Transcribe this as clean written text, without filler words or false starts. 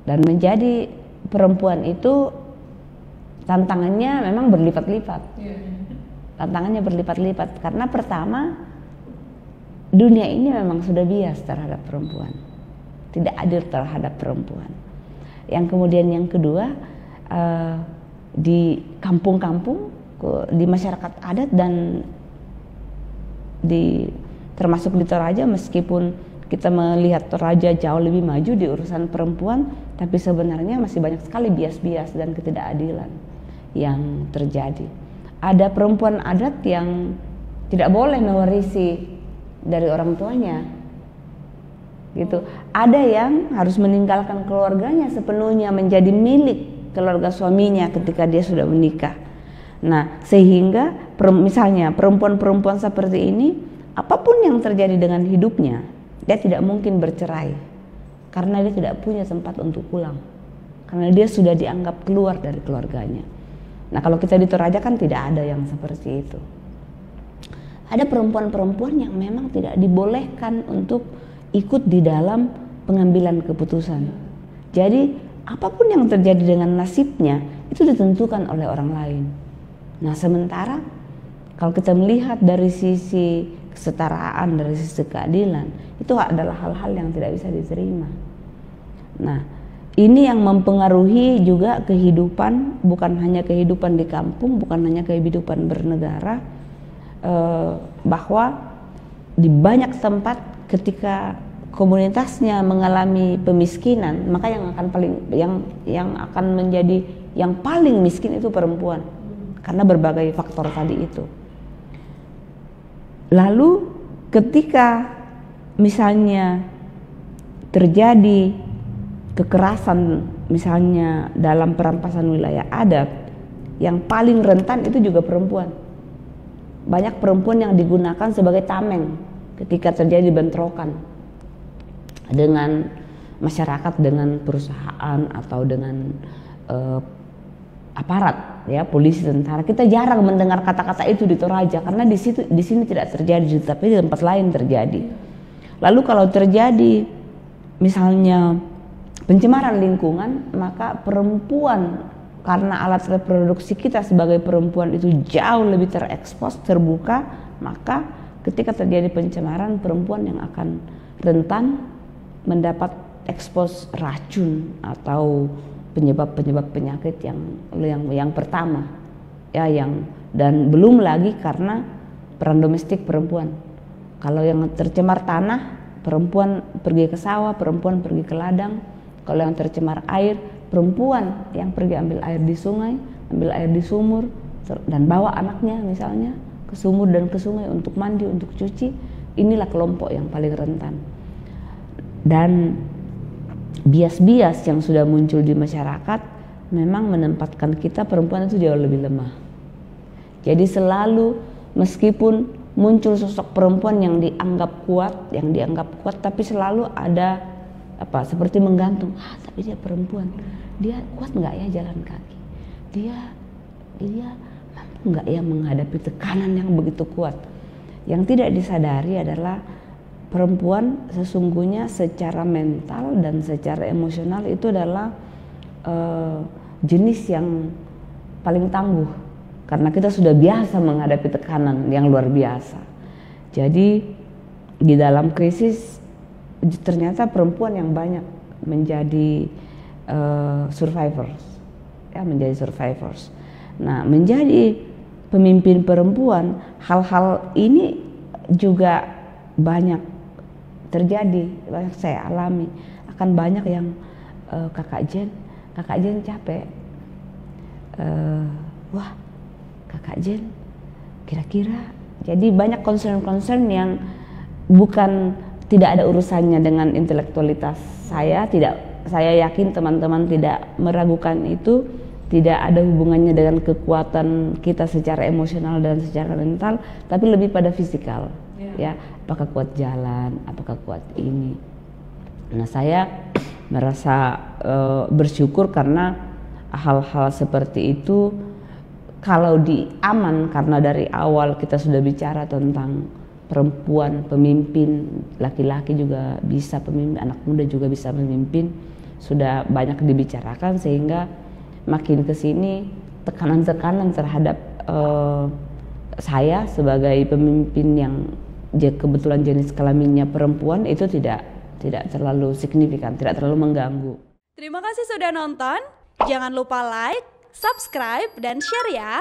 Dan menjadi perempuan itu tantangannya memang berlipat-lipat. Tantangannya berlipat-lipat karena pertama, dunia ini memang sudah bias terhadap perempuan, tidak adil terhadap perempuan. Yang kemudian yang kedua, di kampung-kampung, di masyarakat adat dan termasuk di Toraja, meskipun kita melihat Toraja jauh lebih maju di urusan perempuan, tapi sebenarnya masih banyak sekali bias-bias dan ketidakadilan yang terjadi. Ada perempuan adat yang tidak boleh mewarisi dari orang tuanya, gitu. Ada yang harus meninggalkan keluarganya sepenuhnya menjadi milik keluarga suaminya ketika dia sudah menikah. Nah, sehingga misalnya perempuan-perempuan seperti ini, apapun yang terjadi dengan hidupnya, dia tidak mungkin bercerai karena dia tidak punya tempat untuk pulang, karena dia sudah dianggap keluar dari keluarganya. Nah, kalau kita di Toraja kan tidak ada yang seperti itu. Ada perempuan-perempuan yang memang tidak dibolehkan untuk ikut di dalam pengambilan keputusan. Jadi apapun yang terjadi dengan nasibnya itu ditentukan oleh orang lain. Nah, sementara kalau kita melihat dari sisi kesetaraan, dari sisi keadilan, itu adalah hal-hal yang tidak bisa diterima. Nah, ini yang mempengaruhi juga kehidupan, bukan hanya kehidupan di kampung, bukan hanya kehidupan bernegara, bahwa di banyak tempat ketika komunitasnya mengalami pemiskinan, maka yang akan menjadi yang paling miskin itu perempuan, karena berbagai faktor tadi itu. Lalu ketika misalnya terjadi kekerasan misalnya dalam perampasan wilayah adat, yang paling rentan itu juga perempuan. Banyak perempuan yang digunakan sebagai tameng ketika terjadi bentrokan dengan masyarakat, dengan perusahaan atau dengan aparat, ya, polisi, tentara. Kita jarang mendengar kata-kata itu di Toraja karena di sini tidak terjadi, tapi di tempat lain terjadi. Lalu kalau terjadi misalnya pencemaran lingkungan, maka perempuan, karena alat reproduksi kita sebagai perempuan itu jauh lebih terekspos, terbuka, maka ketika terjadi pencemaran, perempuan yang akan rentan mendapat ekspos racun atau penyebab penyakit yang pertama, ya, dan belum lagi karena peran domestik perempuan. Kalau yang tercemar tanah, perempuan pergi ke sawah, perempuan pergi ke ladang. Kalau yang tercemar air, perempuan yang pergi ambil air di sungai, ambil air di sumur, dan bawa anaknya misalnya ke sumur dan ke sungai untuk mandi, untuk cuci. Inilah kelompok yang paling rentan. Dan bias-bias yang sudah muncul di masyarakat memang menempatkan kita perempuan itu jauh lebih lemah. Jadi selalu meskipun muncul sosok perempuan yang dianggap kuat, tapi selalu ada seperti menggantung, tapi dia perempuan, dia kuat nggak ya jalan kaki, dia mampu nggak ya menghadapi tekanan yang begitu kuat. Yang tidak disadari adalah perempuan sesungguhnya secara mental dan secara emosional itu adalah jenis yang paling tangguh, karena kita sudah biasa menghadapi tekanan yang luar biasa. Jadi di dalam krisis ternyata perempuan yang banyak menjadi survivors, ya, menjadi survivors. Nah, menjadi pemimpin perempuan, hal-hal ini juga banyak terjadi, banyak saya alami. Akan banyak yang kakak Jen capek, wah kakak Jen kira-kira. Jadi banyak concern yang bukan, tidak ada urusannya dengan intelektualitas saya. Saya yakin teman-teman tidak meragukan itu. Tidak ada hubungannya dengan kekuatan kita secara emosional dan secara mental, tapi lebih pada fisikal, ya. Apakah kuat jalan, apakah kuat ini. Nah, saya merasa bersyukur karena hal-hal seperti itu kalau aman, karena dari awal kita sudah bicara tentang perempuan pemimpin, laki-laki juga bisa pemimpin, anak muda juga bisa memimpin. sudah banyak dibicarakan, sehingga makin kesini tekanan-tekanan terhadap saya sebagai pemimpin yang kebetulan jenis kelaminnya perempuan itu tidak terlalu signifikan, tidak terlalu mengganggu. Terima kasih sudah nonton. Jangan lupa like, subscribe, dan share ya.